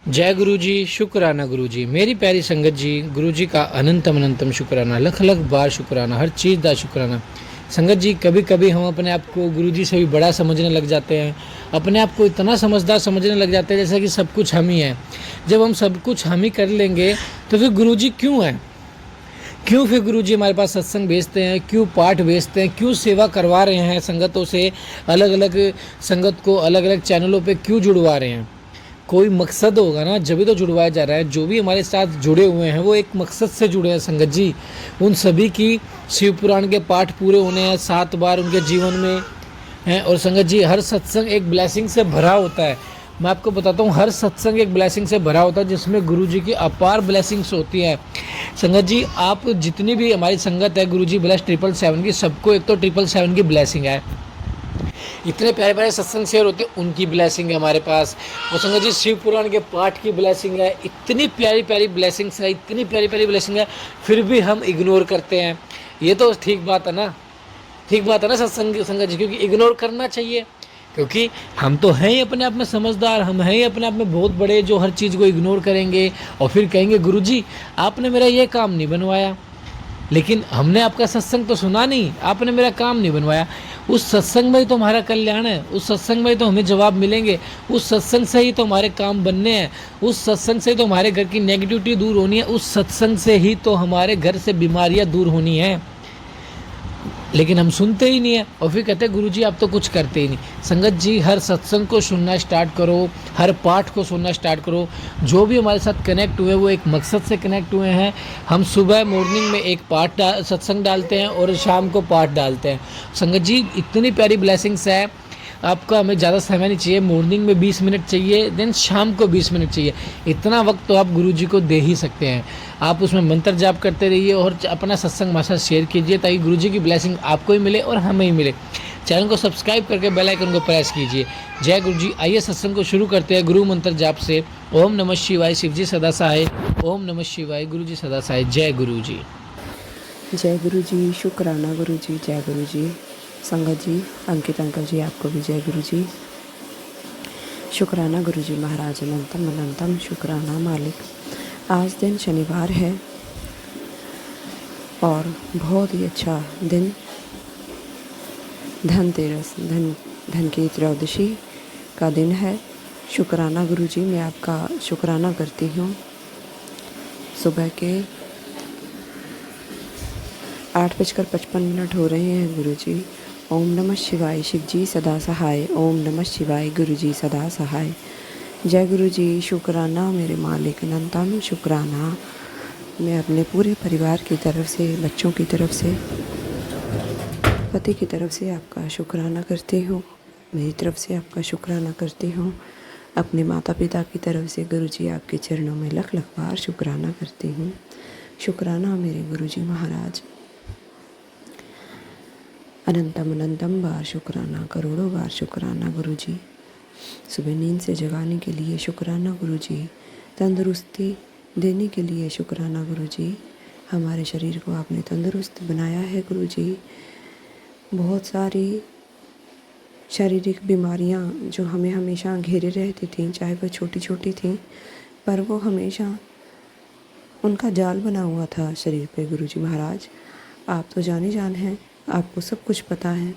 जय गुरु जी, शुक्राना गुरु जी, मेरी प्यारी संगत जी, गुरु जी का अनंतम अनंतम शुक्राना, लख लख बार शुक्राना, हर चीज़ का शुक्राना। संगत जी, कभी कभी हम अपने आप को गुरु जी से भी बड़ा समझने लग जाते हैं, अपने आप को इतना समझदार समझने लग जाते हैं जैसे कि सब कुछ हम ही हैं। जब हम सब कुछ हम ही कर लेंगे तो फिर गुरु जी क्यों हैं? क्यों फिर गुरु जी हमारे पास सत्संग भेजते हैं, क्यों पाठ भेजते हैं, क्यों सेवा करवा रहे हैं संगतों से, अलग अलग संगत को अलग अलग चैनलों पे क्यों जुड़वा रहे हैं? कोई मकसद होगा ना, जब भी तो जुड़वाया जा रहा है। जो भी हमारे साथ जुड़े हुए हैं वो एक मकसद से जुड़े हैं संगत जी। उन सभी की शिव पुराण के पाठ पूरे होने हैं 7 बार उनके जीवन में हैं। और संगत जी, हर सत्संग एक ब्लेसिंग से भरा होता है। मैं आपको बताता हूँ, हर सत्संग एक ब्लेसिंग से भरा होता है जिसमें गुरु जी की अपार ब्लेसिंग्स होती है। संगत जी, आप जितनी भी हमारी संगत है गुरु जी ब्लेस 777 की, सबको एक तो 777 की ब्लेसिंग है। इतने प्यारे प्यारे सत्संग शेयर होते हैं, उनकी ब्लेसिंग है हमारे पास। और संगत जी, शिव पुराण के पाठ की ब्लेसिंग है। इतनी प्यारी प्यारी ब्लेसिंग्स है, इतनी प्यारी प्यारी ब्लेसिंग है, फिर भी हम इग्नोर करते हैं। ये तो ठीक बात है ना? ठीक बात है ना सत्संग संगत जी? क्योंकि इग्नोर करना चाहिए, क्योंकि हम तो हैं ही अपने आप में समझदार, हम हैं ही अपने आप में बहुत बड़े जो हर चीज़ को इग्नोर करेंगे और फिर कहेंगे गुरु जी आपने मेरा ये काम नहीं बनवाया। लेकिन हमने आपका सत्संग तो सुना नहीं, आपने मेरा काम नहीं बनवाया। उस सत्संग में ही तो हमारा कल्याण है, उस सत्संग में ही तो हमें जवाब मिलेंगे, उस सत्संग से ही तो हमारे काम बनने हैं, उस सत्संग से ही तो हमारे घर की नेगेटिविटी दूर होनी है, उस सत्संग से ही तो हमारे घर से बीमारियां दूर होनी है। लेकिन हम सुनते ही नहीं है और फिर कहते हैं गुरु जी आप तो कुछ करते ही नहीं। संगत जी, हर सत्संग को सुनना स्टार्ट करो, हर पाठ को सुनना स्टार्ट करो। जो भी हमारे साथ कनेक्ट हुए वो एक मकसद से कनेक्ट हुए हैं। हम सुबह मॉर्निंग में एक सत्संग डालते हैं और शाम को पाठ डालते हैं। संगत जी, इतनी प्यारी ब्लेसिंग्स है। आपका हमें ज़्यादा समय नहीं चाहिए, मॉर्निंग में 20 मिनट चाहिए, देन शाम को 20 मिनट चाहिए। इतना वक्त तो आप गुरु जी को दे ही सकते हैं। आप उसमें मंत्र जाप करते रहिए और अपना सत्संग हमारे साथ शेयर कीजिए ताकि गुरु जी की ब्लेसिंग आपको ही मिले और हमें ही मिले। चैनल को सब्सक्राइब करके बेल आइकन को प्रेस कीजिए। जय गुरु जी। आइए सत्संग को शुरू करते हैं गुरु मंत्र जाप से। ओम नमः शिवाय, शिव जी सदा सहाय। ओम नमः शिवाय, गुरु जी सदा सहाय। जय गुरु जी। जय गुरु जी, शुक्राना गुरु जी, जय गुरु जी। संगत जी, अंकित अंकल जी, आपको भी जय गुरु जी। शुक्राना गुरु जी महाराज, अनंतम अनंतम शुक्राना मालिक। आज दिन शनिवार है और बहुत ही अच्छा दिन, धनतेरस, धन की त्रयोदशी का दिन है। शुक्राना गुरु जी, मैं आपका शुक्राना करती हूँ। सुबह के 8:55 हो रहे हैं गुरु जी। ओम नमः शिवाय, शिव जी सदा सहाय। ओम नमः शिवाय, गुरु जी सदा सहाय। जय गुरु जी। शुक्राना मेरे मालिक, अनंतम शुक्राना। मैं अपने पूरे परिवार की तरफ से, बच्चों की तरफ से, पति की तरफ से आपका शुक्राना करती हूँ। मेरी तरफ से आपका शुक्राना करती हूँ। अपने माता पिता की तरफ से गुरु जी आपके चरणों में लख लख बार शुक्राना करती हूँ। शुक्राना मेरे गुरु जी महाराज, अनंतम अनंतम बार शुक्राना, करोड़ों बार शुक्राना गुरु जी। सुबह नींद से जगाने के लिए शुक्राना गुरु जी। तंदुरुस्ती देने के लिए शुक्राना गुरु जी। हमारे शरीर को आपने तंदुरुस्त बनाया है गुरु जी। बहुत सारी शारीरिक बीमारियां जो हमें हमेशा घेरे रहती थीं, चाहे वह छोटी छोटी थीं, पर वो हमेशा उनका जाल बना हुआ था शरीर पे गुरु जी महाराज। आप तो जाने जान हैं, आपको सब कुछ पता है।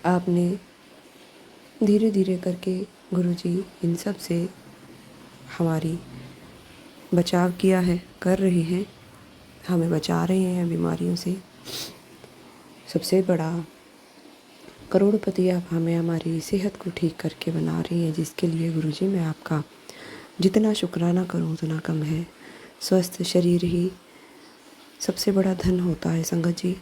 आपने धीरे धीरे करके गुरु जी इन सब से हमारी बचाव किया है, कर रहे हैं, हमें बचा रहे हैं बीमारियों से। सबसे बड़ा करोड़पति आप हमें हमारी सेहत को ठीक करके बना रही हैं, जिसके लिए गुरु जी मैं आपका जितना शुक्राना करूं उतना कम है। स्वस्थ शरीर ही सबसे बड़ा धन होता है संगत जी।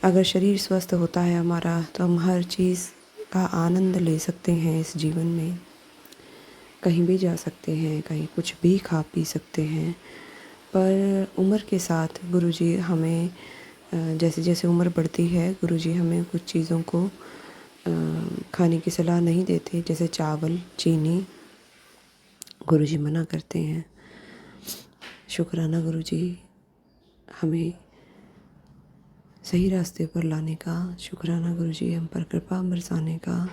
अगर शरीर स्वस्थ होता है हमारा तो हम हर चीज़ का आनंद ले सकते हैं इस जीवन में। कहीं भी जा सकते हैं, कहीं कुछ भी खा पी सकते हैं। पर उम्र के साथ गुरुजी हमें जैसे जैसे उम्र बढ़ती है गुरुजी हमें कुछ चीज़ों को खाने की सलाह नहीं देते, जैसे चावल, चीनी गुरुजी मना करते हैं। शुक्राना गुरुजी हमें सही रास्ते पर लाने का, शुक्राना गुरुजी हम पर कृपा बरसाने का,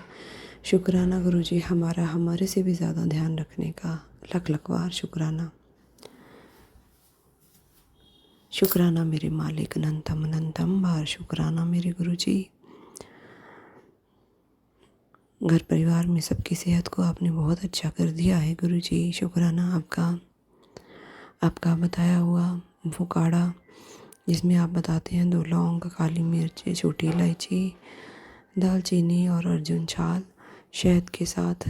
शुक्राना गुरुजी हमारा हमारे से भी ज़्यादा ध्यान रखने का। लख लख बार शुक्राना। शुक्राना मेरे मालिक, अनंतम अनंतम बार शुक्राना मेरे गुरुजी। घर परिवार में सबकी सेहत को आपने बहुत अच्छा कर दिया है गुरुजी, शुक्राना आपका। आपका बताया हुआ वो काढ़ा जिसमें आप बताते हैं 2 लौंग, काली मिर्च, छोटी इलायची, दालचीनी और अर्जुन छाल शहद के साथ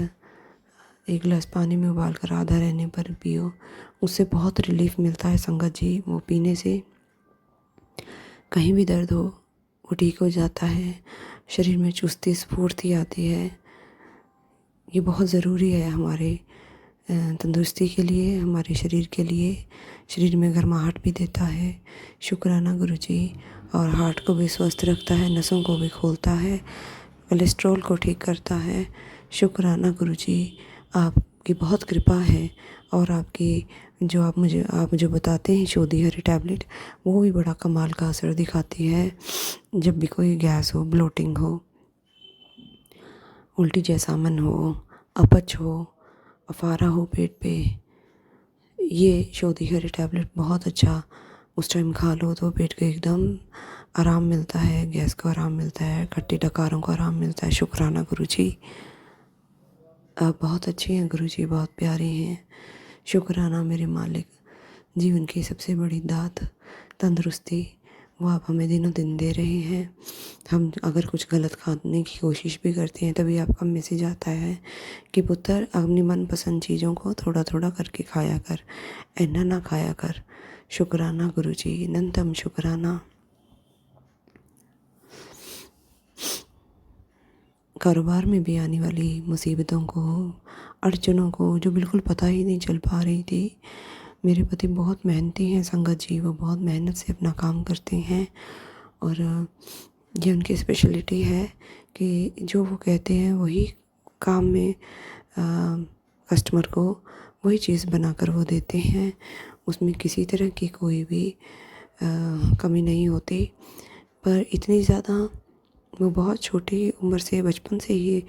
1 गिलास पानी में उबाल कर आधा रहने पर पियो। उससे बहुत रिलीफ मिलता है संगत जी। वो पीने से कहीं भी दर्द हो वो ठीक हो जाता है। शरीर में चुस्ती स्फूर्ति आती है। ये बहुत ज़रूरी है हमारे तंदुरुस्ती के लिए, हमारे शरीर के लिए। शरीर में गर्माहट भी देता है शुक्राना गुरुजी, और हार्ट को भी स्वस्थ रखता है, नसों को भी खोलता है, कोलेस्ट्रॉल को ठीक करता है। शुक्राना गुरुजी, आपकी बहुत कृपा है। और आपकी जो आप मुझे बताते हैं शोधी हरी टैबलेट, वो भी बड़ा कमाल का असर दिखाती है। जब भी कोई गैस हो, ब्लोटिंग हो, उल्टी जैसा मन हो, अपच हो, अफारा हो पेट पे, ये शोधी हरी टैबलेट बहुत अच्छा उस टाइम खा लो तो पेट को एकदम आराम मिलता है, गैस को आराम मिलता है, खट्टी डकारों को आराम मिलता है। शुक्राना गुरुजी, आप बहुत अच्छे हैं गुरुजी, बहुत प्यारे हैं। शुक्राना मेरे मालिक। जीवन की सबसे बड़ी दात तंदुरुस्ती वो आप हमें दिनों दिन दे रहे हैं। हम अगर कुछ गलत खाने की कोशिश भी करते हैं तभी आपका मैसेज आता है कि पुत्र अपनी मनपसंद चीज़ों को थोड़ा थोड़ा करके खाया कर, ऐना ना खाया कर। शुक्राना गुरुजी, अनंतम शुक्राना। कारोबार में भी आने वाली मुसीबतों को, अड़चनों को, जो बिल्कुल पता ही नहीं चल पा रही थी। मेरे पति बहुत मेहनती हैं संगत जी, वो बहुत मेहनत से अपना काम करते हैं और ये उनकी स्पेशलिटी है कि जो वो कहते हैं वही काम में कस्टमर को वही चीज़ बनाकर वो देते हैं। उसमें किसी तरह की कोई भी कमी नहीं होती। पर इतनी ज़्यादा वो बहुत छोटी उम्र से, बचपन से ही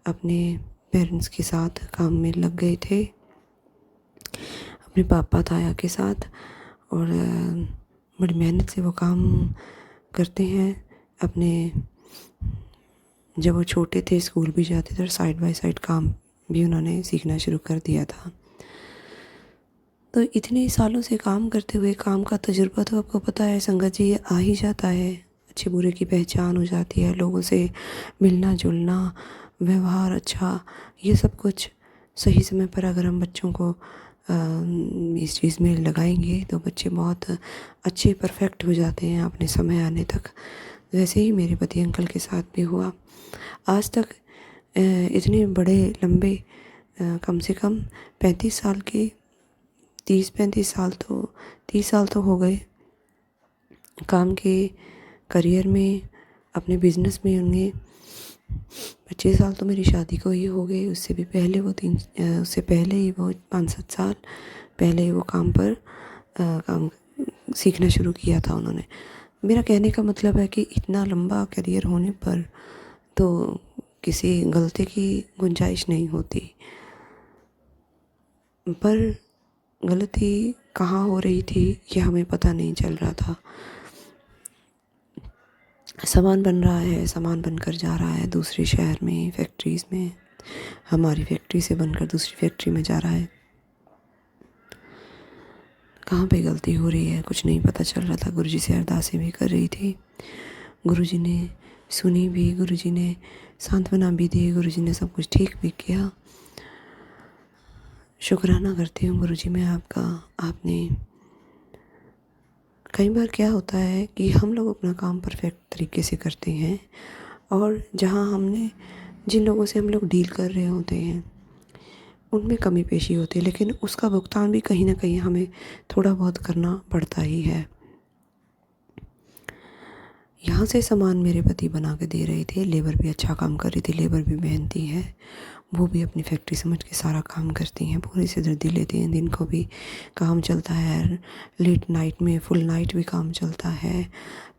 अपने पेरेंट्स के साथ काम में लग गए थे, अपने पापा ताया के साथ, और बड़ी मेहनत से वो काम करते हैं। अपने जब वो छोटे थे स्कूल भी जाते थे और साइड बाय साइड काम भी उन्होंने सीखना शुरू कर दिया था। तो इतने सालों से काम करते हुए काम का तजुर्बा तो आपको पता है संगत जी, आ ही जाता है। अच्छे बुरे की पहचान हो जाती है, लोगों से मिलना जुलना, व्यवहार अच्छा, ये सब कुछ सही समय पर अगर हम बच्चों को इस चीज़ में लगाएंगे तो बच्चे बहुत अच्छे परफेक्ट हो जाते हैं अपने समय आने तक। वैसे ही मेरे पति अंकल के साथ भी हुआ। आज तक इतने बड़े लंबे कम से कम 35 साल के 30-35 साल तो 30 साल तो हो गए काम के करियर में, अपने बिजनेस में उन्हें 25 साल तो मेरी शादी को ही हो गए। उससे भी पहले वो उससे पहले ही वो 5-7 साल पहले ही वो काम सीखना शुरू किया था उन्होंने। मेरा कहने का मतलब है कि इतना लंबा करियर होने पर तो किसी गलती की गुंजाइश नहीं होती, पर गलती कहाँ हो रही थी ये हमें पता नहीं चल रहा था। सामान बन रहा है, सामान बनकर जा रहा है दूसरे शहर में, फैक्ट्रीज़ में, हमारी फैक्ट्री से बनकर दूसरी फैक्ट्री में जा रहा है। कहाँ पे गलती हो रही है कुछ नहीं पता चल रहा था। गुरुजी से अरदासें भी कर रही थी, गुरुजी ने सुनी भी, गुरुजी ने सांत्वना भी दी, गुरुजी ने सब कुछ ठीक भी किया। शुक्राना करती हूँ गुरुजी मैं आपका। आपने कई बार क्या होता है कि हम लोग अपना काम परफेक्ट तरीके से करते हैं और जहाँ हमने जिन लोगों से हम लोग डील कर रहे होते हैं उनमें कमी पेशी होती है, लेकिन उसका भुगतान भी कहीं ना कहीं हमें थोड़ा बहुत करना पड़ता ही है। यहाँ से सामान मेरे पति बना के दे रहे थे, लेबर भी अच्छा काम कर रही थी, लेबर भी मेहनती है, वो भी अपनी फैक्ट्री समझ के सारा काम करती हैं, पूरी सिरदर्दी लेती हैं। दिन को भी काम चलता है, लेट नाइट में फुल नाइट भी काम चलता है,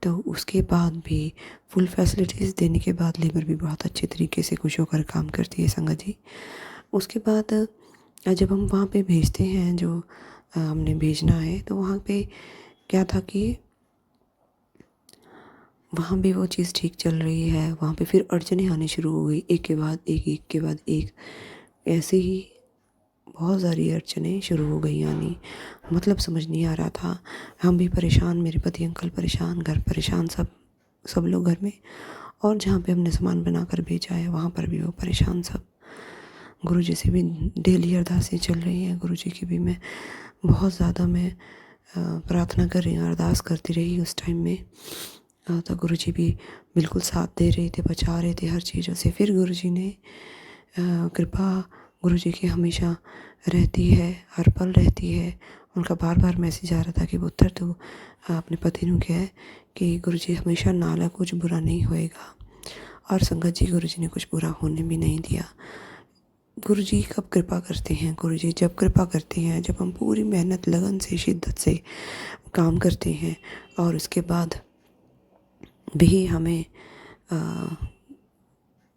तो उसके बाद भी फुल फैसिलिटीज़ देने के बाद लेबर भी बहुत अच्छे तरीके से खुश होकर काम करती है संगत जी। उसके बाद जब हम वहाँ पे भेजते हैं, जो हमने भेजना है, तो वहाँ पे क्या था कि वहाँ भी वो चीज़ ठीक चल रही है। वहाँ पे फिर अड़चनें आनी शुरू हो गई, एक के बाद एक, एक के बाद एक, ऐसे ही बहुत सारी अड़चनें शुरू हो गई आनी। मतलब समझ नहीं आ रहा था। हम भी परेशान, मेरे पति अंकल परेशान, घर परेशान, सब लोग घर में। और जहाँ पे हमने सामान बना कर भेजा है वहाँ पर भी वो परेशान सब। गुरुजी से भी डेली अरदासें चल रही हैं। गुरुजी की भी मैं बहुत ज़्यादा प्रार्थना कर रही हूँ, अरदास करती रही उस टाइम में। तो गुरुजी भी बिल्कुल साथ दे रहे थे, बचा रहे थे हर चीज़ों से। फिर गुरुजी ने कृपा गुरुजी की हमेशा रहती है, हर पल रहती है। उनका बार बार मैसेज आ रहा था कि पुत्र तू अपने पति ਨੂੰ कहे कि गुरुजी हमेशा नाल है, कुछ बुरा नहीं होएगा। और संगत जी गुरुजी ने कुछ बुरा होने भी नहीं दिया। गुरुजी कब कृपा करते हैं? गुरुजी जब कृपा करते हैं, जब हम पूरी मेहनत लगन से शिद्दत से काम करते हैं और उसके बाद भी हमें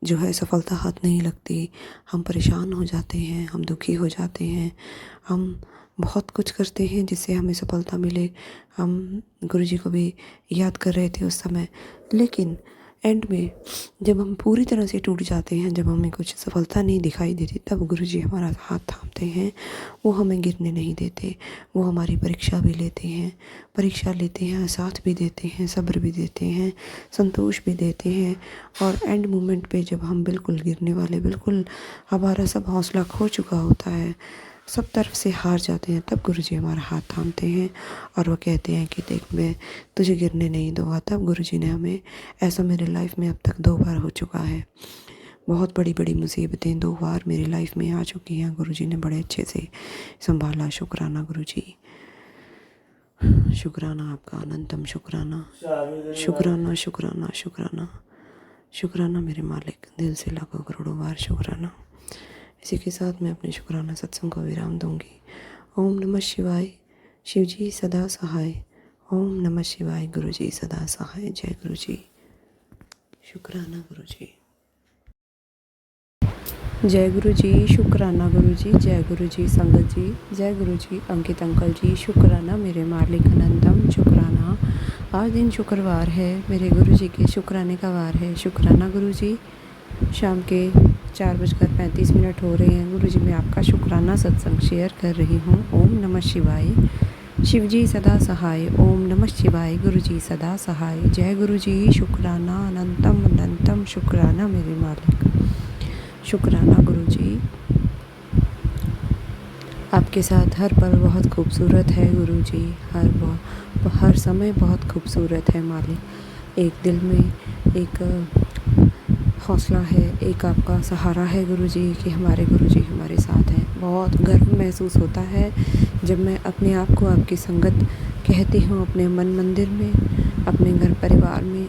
जो है सफलता हाथ नहीं लगती, हम परेशान हो जाते हैं, हम दुखी हो जाते हैं, हम बहुत कुछ करते हैं जिससे हमें सफलता मिले। हम गुरुजी को भी याद कर रहे थे उस समय, लेकिन एंड में जब हम पूरी तरह से टूट जाते हैं, जब हमें कुछ सफलता नहीं दिखाई देती, तब गुरुजी हमारा हाथ थामते हैं। वो हमें गिरने नहीं देते, वो हमारी परीक्षा भी लेते हैं, परीक्षा लेते हैं, साथ भी देते हैं, सब्र भी देते हैं, संतोष भी देते हैं। और एंड मोमेंट पे जब हम बिल्कुल गिरने वाले, बिल्कुल हमारा सब हौसला खो चुका होता है, सब तरफ से हार जाते हैं, तब गुरुजी हमारा हाथ थामते हैं और वो कहते हैं कि देख मैं तुझे गिरने नहीं दूँगा। तब गुरुजी ने हमें, ऐसा मेरे लाइफ में अब तक 2 बार हो चुका है। बहुत बड़ी बड़ी मुसीबतें 2 बार मेरी लाइफ में आ चुकी हैं। गुरुजी ने बड़े अच्छे से संभाला। शुक्राना गुरुजी, शुक्राना आपका अनंतम शुक्राना, शुक्राना शुक्राना शुक्राना शुक्राना मेरे मालिक, दिल से लाखों करोड़ों बार शुक्राना। इसी के साथ मैं अपने शुक्राना सत्संग को विराम दूंगी। ओम नमः शिवाय, शिव जी सदा सहाय। ओम नमः शिवाय, गुरु जी सदा सहाय। जय गुरु जी। शुक्राना गुरु जी। जय गुरु जी। शुक्राना गुरु जी। जय गुरु जी संगत जी। जय गुरु जी अंकित अंकल जी। शुक्राना मेरे मालिक अनंतम शुक्राना। आज दिन शुक्रवार है, मेरे गुरु जी के शुक्राने का वार है। शुक्राना गुरु जी। शाम के 4:35 हो रहे हैं। गुरु जी मैं आपका शुक्राना सत्संग शेयर कर रही हूँ। ओम नमः शिवाय, शिव जी सदा सहाय। ओम नमः शिवाय, गुरु जी सदा सहाय। जय गुरु जी। शुक्राना अनंतम अनंतम शुक्राना मेरे मालिक। शुक्राना गुरु जी। आपके साथ हर पल बहुत खूबसूरत है गुरु जी, हर समय बहुत खूबसूरत है मालिक। एक दिल में एक हौसला है, एक आपका सहारा है गुरुजी कि हमारे गुरुजी हमारे साथ हैं। बहुत गर्व महसूस होता है जब मैं अपने आप को आपकी संगत कहती हूँ, अपने मन मंदिर में, अपने घर परिवार में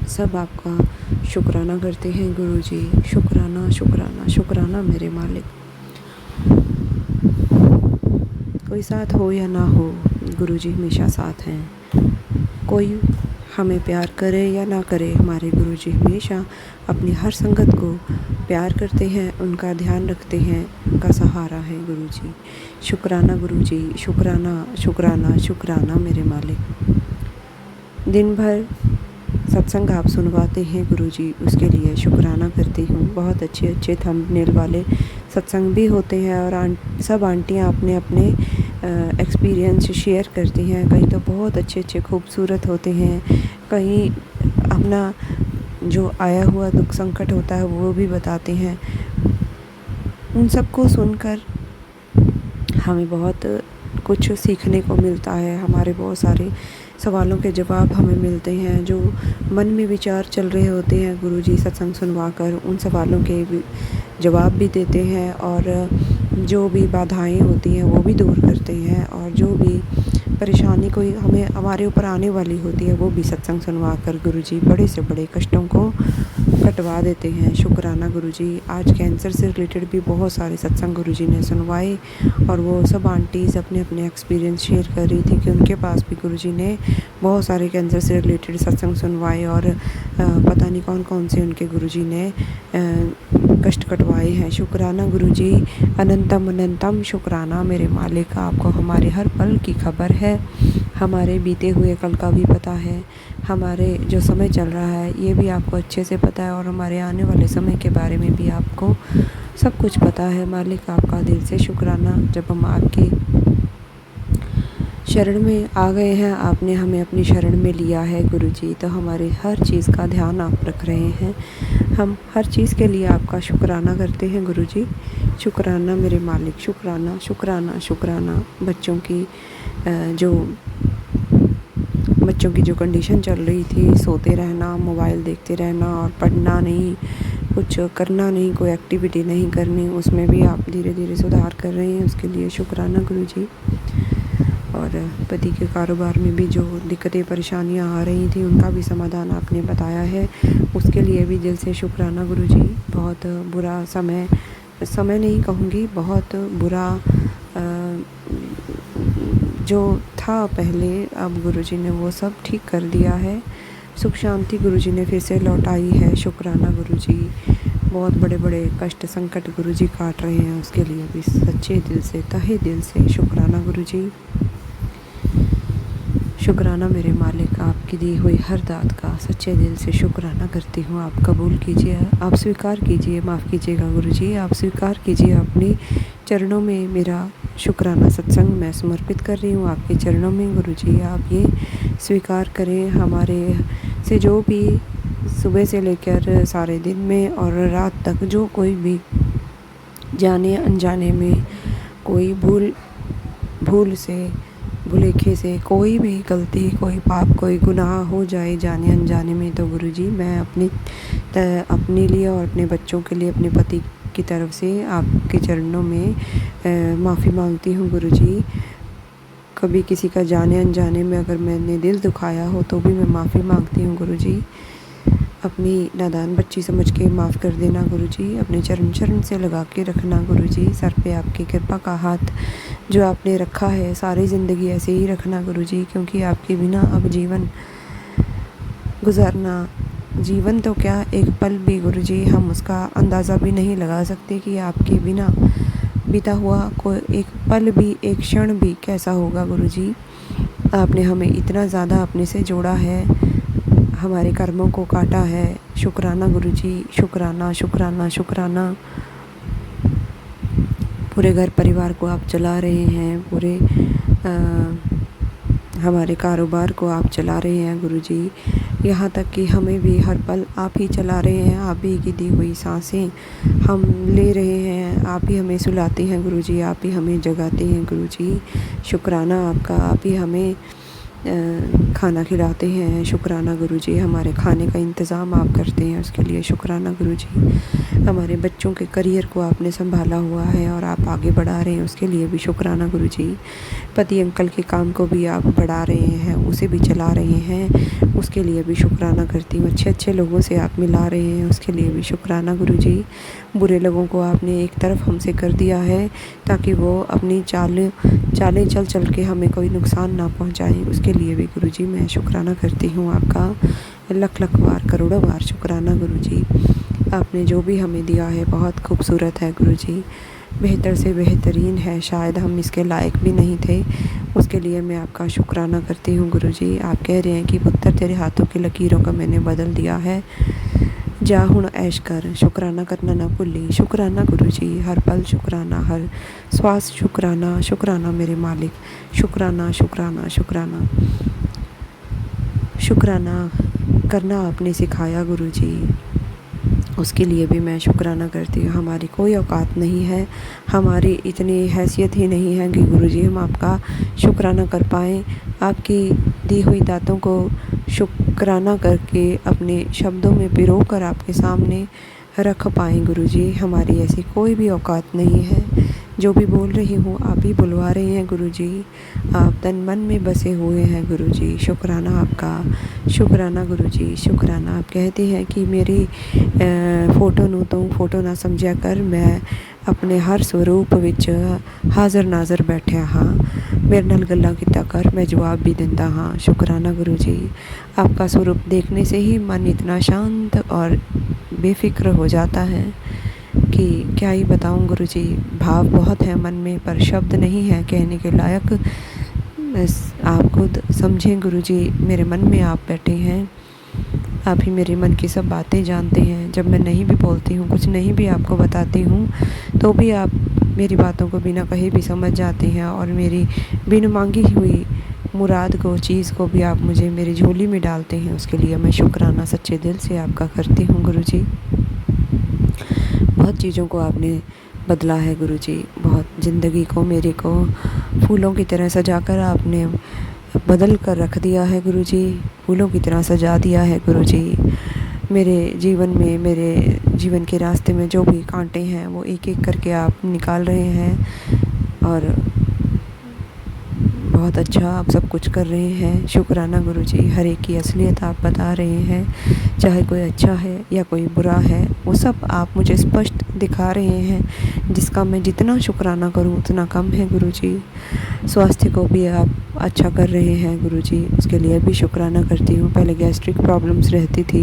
सब आपका शुक्राना करते हैं गुरुजी। शुक्राना शुक्राना शुक्राना मेरे मालिक। कोई साथ हो या ना हो, गुरुजी हमेशा साथ हैं। कोई हमें प्यार करे या ना करे, हमारे गुरुजी हमेशा अपनी हर संगत को प्यार करते हैं, उनका ध्यान रखते हैं, उनका सहारा है गुरुजी। शुक्राना गुरुजी। शुक्राना शुक्राना शुक्राना मेरे मालिक। दिन भर सत्संग आप सुनवाते हैं गुरुजी, उसके लिए शुक्राना करती हूँ। बहुत अच्छे अच्छे थंबनेल वाले सत्संग भी होते हैं और सब आंटियाँ अपने अपने एक्सपीरियंस शेयर करती हैं। कहीं तो बहुत अच्छे अच्छे खूबसूरत होते हैं, कहीं अपना जो आया हुआ दुख संकट होता है वो भी बताते हैं। उन सबको सुनकर हमें बहुत कुछ सीखने को मिलता है। हमारे बहुत सारे सवालों के जवाब हमें मिलते हैं, जो मन में विचार चल रहे होते हैं गुरुजी सत्संग सुनवाकर उन सवालों के जवाब भी देते हैं, और जो भी बाधाएं होती हैं वो भी दूर करते हैं, और जो भी परेशानी कोई हमारे ऊपर आने वाली होती है वो भी सत्संग सुनवाकर गुरुजी बड़े से बड़े कष्टों को कटवा देते हैं। शुक्राना गुरुजी। आज कैंसर से रिलेटेड भी बहुत सारे सत्संग गुरुजी ने सुनवाए और वो सब आंटीज़ अपने अपने एक्सपीरियंस शेयर कर रही थी कि उनके पास भी गुरुजी ने बहुत सारे कैंसर से रिलेटेड सत्संग सुनवाए और पता नहीं कौन कौन से उनके गुरुजी ने कष्ट कटवाए हैं। शुक्राना गुरुजी। अनंतम अनंतम शुक्राना मेरे मालिक। आपको हमारे हर पल की खबर है, हमारे बीते हुए कल का भी पता है, हमारे जो समय चल रहा है ये भी आपको अच्छे से पता है और हमारे आने वाले समय के बारे में भी आपको सब कुछ पता है। मालिक आपका दिल से शुक्राना। जब हम आपके शरण में आ गए हैं, आपने हमें अपनी शरण में लिया है गुरुजी, तो हमारे हर चीज़ का ध्यान आप रख रहे हैं। हम हर चीज़ के लिए आपका शुक्राना करते हैं गुरुजी। शुक्राना मेरे मालिक। शुक्राना शुक्राना शुक्राना। बच्चों की जो कंडीशन चल रही थी, सोते रहना, मोबाइल देखते रहना और पढ़ना नहीं, कुछ करना नहीं, कोई एक्टिविटी नहीं करनी, उसमें भी आप धीरे धीरे सुधार कर रहे हैं, उसके लिए शुक्राना गुरुजी। और पति के कारोबार में भी जो दिक्कतें परेशानियां आ रही थी उनका भी समाधान आपने बताया है, उसके लिए भी दिल से शुक्राना गुरुजी। बहुत बुरा समय नहीं कहूँगी, बहुत बुरा जो था पहले, अब गुरुजी ने वो सब ठीक कर दिया है। सुख शांति गुरुजी ने फिर से लौटाई है। शुक्राना गुरुजी। बहुत बड़े बड़े कष्ट संकट गुरुजी काट रहे हैं, उसके लिए भी सच्चे दिल से, तहे दिल से शुक्राना गुरुजी। शुक्राना मेरे मालिक। आपकी दी हुई हर दात का सच्चे दिल से शुक्राना करती हूँ। आप कबूल कीजिए, आप स्वीकार कीजिए, माफ़ कीजिएगा गुरुजी, आप स्वीकार कीजिए। अपने चरणों में मेरा शुक्राना सत्संग मैं समर्पित कर रही हूँ आपके चरणों में गुरुजी। आप ये स्वीकार करें हमारे से जो भी सुबह से लेकर सारे दिन में और रात तक जो कोई भी जाने अनजाने में कोई भूल से, भुलेखे से कोई भी गलती, कोई पाप, कोई गुनाह हो जाए जाने अनजाने में, तो गुरुजी मैं अपने लिए और अपने बच्चों के लिए, अपने पति की तरफ से आपके चरणों में माफ़ी मांगती हूँ गुरुजी। कभी किसी का जाने अनजाने में अगर मैंने दिल दुखाया हो तो भी मैं माफ़ी मांगती हूँ गुरुजी। अपनी नादान बच्ची समझ के माफ़ कर देना गुरुजी। अपने चरण से लगा के रखना गुरुजी। सर पे आपकी कृपा का हाथ जो आपने रखा है, सारी ज़िंदगी ऐसे ही रखना गुरुजी, क्योंकि आपके बिना अब जीवन गुजारना, जीवन तो क्या एक पल भी गुरुजी हम उसका अंदाज़ा भी नहीं लगा सकते कि आपके बिना बीता हुआ कोई एक पल भी, एक क्षण भी कैसा होगा गुरुजी। आपने हमें इतना ज़्यादा अपने से जोड़ा है, हमारे कर्मों को काटा है। शुक्राना गुरुजी। शुक्राना शुक्राना शुक्राना। पूरे घर परिवार को आप चला रहे हैं, पूरे हमारे कारोबार को आप चला रहे हैं गुरुजी। यहाँ तक कि हमें भी हर पल आप ही चला रहे हैं, आप ही की दी हुई सांसें हम ले रहे हैं, आप ही हमें सुलाते हैं गुरुजी, आप ही हमें जगाते हैं गुरुजी। शुक्राना आपका। आप ही हमें खाना खिलाते हैं। शुक्राना गुरुजी। हमारे खाने का इंतज़ाम आप करते हैं, उसके लिए शुक्राना गुरुजी। हमारे बच्चों के करियर को आपने संभाला हुआ है और आप आगे बढ़ा रहे हैं, उसके लिए भी शुक्राना गुरुजी। पति अंकल के काम को भी आप बढ़ा रहे हैं, उसे भी चला रहे हैं, उसके लिए भी शुक्राना करती हूँ। अच्छे लोगों से आप मिला रहे हैं, उसके लिए भी शुक्राना गुरुजी। बुरे लोगों को आपने एक तरफ हमसे कर दिया है ताकि वो अपनी चालें चल के हमें कोई नुकसान ना पहुँचाएँ, उसके लिए भी गुरुजी मैं शुक्राना करती हूँ आपका। लख बार, करोड़ों बार शुक्राना गुरुजी। आपने जो भी हमें दिया है बहुत खूबसूरत है गुरुजी, बेहतर से बेहतरीन है, शायद हम इसके लायक भी नहीं थे, उसके लिए मैं आपका शुक्राना करती हूँ गुरुजी। आप कह रहे हैं कि पुत्र तेरे हाथों की लकीरों का मैंने बदल दिया है, जा हुण ऐश कर, शुक्राना करना ना भूली। शुक्राना गुरुजी। हर पल शुक्राना, हर श्वास शुक्राना। शुक्राना मेरे मालिक। शुक्राना शुक्राना शुक्राना। शुक्राना करना आपने सिखाया गुरुजी, उसके लिए भी मैं शुक्राना करती हूँ। हमारी कोई औकात नहीं है, हमारी इतनी हैसियत ही नहीं है कि गुरुजी हम आपका शुक्राना कर पाएँ। आपकी दी हुई दातों को शुक्राना करके अपने शब्दों में पिरो कर आपके सामने रख पाएँ गुरुजी। हमारी ऐसी कोई भी औकात नहीं है जो भी बोल रही हूँ आप ही बुलवा रहे हैं गुरुजी। आप तन मन में बसे हुए हैं गुरुजी। शुक्राना आपका, शुक्राना गुरुजी, शुक्राना। आप कहते हैं कि मेरी फोटो ਨੂੰ ਤੂੰ ਫੋਟੋ ਨਾ ਸਮਝਿਆ ਕਰ, ਮੈਂ ਆਪਣੇ ਹਰ ਸਰੂਪ ਵਿੱਚ ਹਾਜ਼ਰ ਨਾਜ਼ਰ ਬੈਠਿਆ ਹਾਂ। मेरे नाल गल्लां किता कर, मैं जवाब भी देता हाँ। शुक्राना गुरु जी। आपका स्वरूप देखने से ही मन इतना शांत और बेफिक्र हो जाता है कि क्या ही बताऊँ गुरु जी। भाव बहुत है मन में पर शब्द नहीं है कहने के लायक। बस आप खुद समझें गुरु जी, मेरे मन में आप बैठे हैं। आप ही मेरे मन की सब बातें जानते हैं। जब मैं नहीं भी बोलती हूँ, कुछ नहीं भी आपको बताती हूँ, तो भी आप मेरी बातों को बिना कहे भी समझ जाते हैं और मेरी बिन मांगी हुई मुराद को, चीज़ को भी आप मुझे मेरी झोली में डालते हैं। उसके लिए मैं शुक्राना सच्चे दिल से आपका करती हूँ गुरु जी। बहुत चीज़ों को आपने बदला है गुरु जी। बहुत ज़िंदगी को, मेरे को फूलों की तरह सजा कर आपने बदल कर रख दिया है गुरु जी। फूलों की तरह सजा दिया है गुरु जी। मेरे जीवन में, मेरे जीवन के रास्ते में जो भी कांटे हैं वो एक एक करके आप निकाल रहे हैं और बहुत अच्छा आप सब कुछ कर रहे हैं। शुक्राना गुरु जी। हर एक की असलियत आप बता रहे हैं, चाहे कोई अच्छा है या कोई बुरा है, वो सब आप मुझे स्पष्ट दिखा रहे हैं, जिसका मैं जितना शुक्राना करूं उतना कम है गुरु जी। स्वास्थ्य को भी आप अच्छा कर रहे हैं गुरु जी, उसके लिए भी शुक्राना करती हूँ। पहले गैस्ट्रिक प्रॉब्लम्स रहती थी,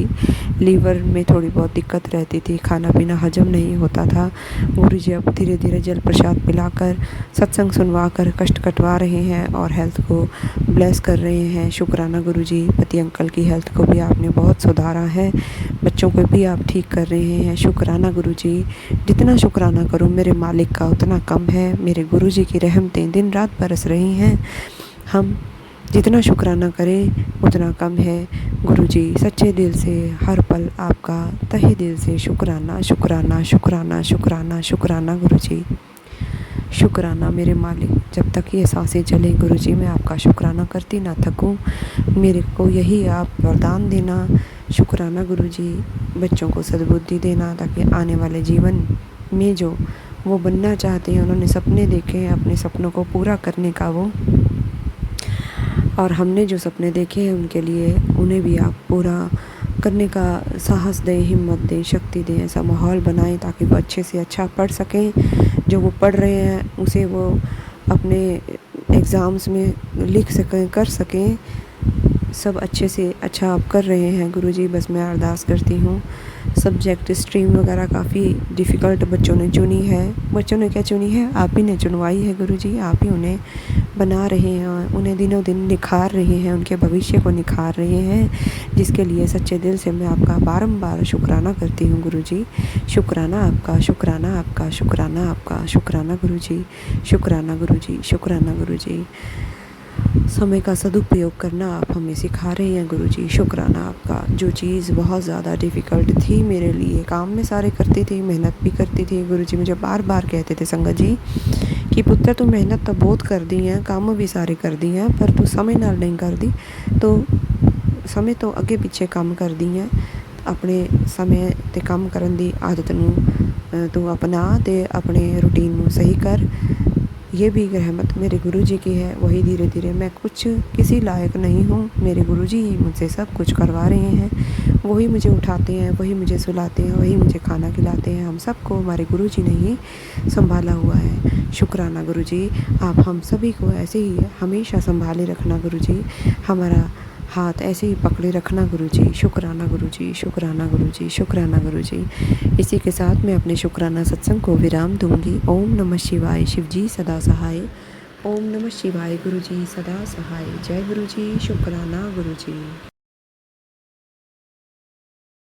लीवर में थोड़ी बहुत दिक्कत रहती थी, खाना पीना हजम नहीं होता था। गुरु जी अब धीरे धीरे जल प्रसाद पिलाकर, सत्संग सुनवा कर कष्ट कटवा रहे हैं और हेल्थ को ब्लेस कर रहे हैं। शुक्राना गुरु जी। पति अंकल की हेल्थ को भी आपने बहुत सुधारा है, बच्चों को भी आप ठीक कर रहे हैं। शुक्राना गुरु जी। जितना शुक्राना करूं मेरे मालिक का उतना कम है। मेरे गुरु जी की रहमतें दिन रात बरस रही हैं। हम जितना शुक्राना करें उतना कम है गुरु जी। सच्चे दिल से हर पल आपका तहे दिल से शुक्राना, शुक्राना, शुक्राना, शुक्राना, शुक्राना गुरु जी। शुक्राना मेरे मालिक। जब तक ये सांसें चलें गुरु जी, मैं आपका शुक्राना करती ना थकूं। मेरे को यही आप वरदान देना। शुक्राना गुरु जी। बच्चों को सद्बुद्धि देना ताकि आने वाले जीवन में जो वो बनना चाहते हैं, उन्होंने सपने देखे हैं, अपने सपनों को पूरा करने का वो, और हमने जो सपने देखे हैं उनके लिए उन्हें भी आप पूरा करने का साहस दें, हिम्मत दें, शक्ति दें। ऐसा माहौल बनाएं ताकि वो अच्छे से अच्छा पढ़ सकें। जो वो पढ़ रहे हैं उसे वो अपने एग्ज़ाम्स में लिख सकें, कर सकें। सब अच्छे से अच्छा आप कर रहे हैं गुरु जी। बस मैं अरदास करती हूँ। सब्जेक्ट स्ट्रीम वगैरह काफ़ी डिफ़िकल्ट बच्चों ने चुनी है। बच्चों ने क्या चुनी है, आप ही ने चुनवाई है गुरु जी। आप ही उन्हें बना रहे हैं, उन्हें दिनों दिन निखार रहे हैं, उनके भविष्य को निखार रहे हैं, जिसके लिए सच्चे दिल से मैं आपका बारंबार शुक्राना करती हूँ गुरु जी। शुक्राना आपका, शुक्राना आपका, शुक्राना आपका, शुक्राना गुरु जी, शुक्राना गुरु जी, शुक्राना गुरु जी। समय का सदुपयोग करना आप हमें सिखा रहे हैं गुरु जी। शुक्राना आपका। जो चीज़ बहुत ज़्यादा डिफ़िकल्ट थी मेरे लिए, काम में सारे करती थी, मेहनत भी करती थी गुरु जी। मुझे बार बार कहते थे संगत जी कि पुत्र तू मेहनत तो बहुत कर दी है, काम भी सारे कर दी हैं, पर तू समय नाल नहीं कर दी। तो समय तो अगे पिछे काम कर दी है। अपने समय ते काम करन दी आदत नूं तू अपना ते अपने रूटीन नूं सही कर। ये भी रहमत मेरे गुरु जी की है। वही धीरे धीरे, मैं कुछ किसी लायक नहीं हूँ, मेरे गुरु जी ही मुझसे सब कुछ करवा रहे हैं। वही मुझे उठाते हैं, वही मुझे सुलाते हैं, वही मुझे खाना खिलाते हैं। हम सबको हमारे गुरु जी ने ही संभाला हुआ है। शुक्राना गुरु जी। आप हम सभी को ऐसे ही हमेशा संभाले रखना गुरु जी। हमारा हाथ ऐसे ही पकड़े रखना गुरु जी। शुक्राना गुरु जी, शुक्राना गुरु जी, शुक्राना गुरु जी। इसी के साथ मैं अपने शुक्राना सत्संग को विराम दूंगी। ओम नमः शिवाय। शिव जी सदा सहाय। ओम नमः शिवाय। गुरु जी सदा सहाय। जय गुरु जी। शुक्राना गुरु जी।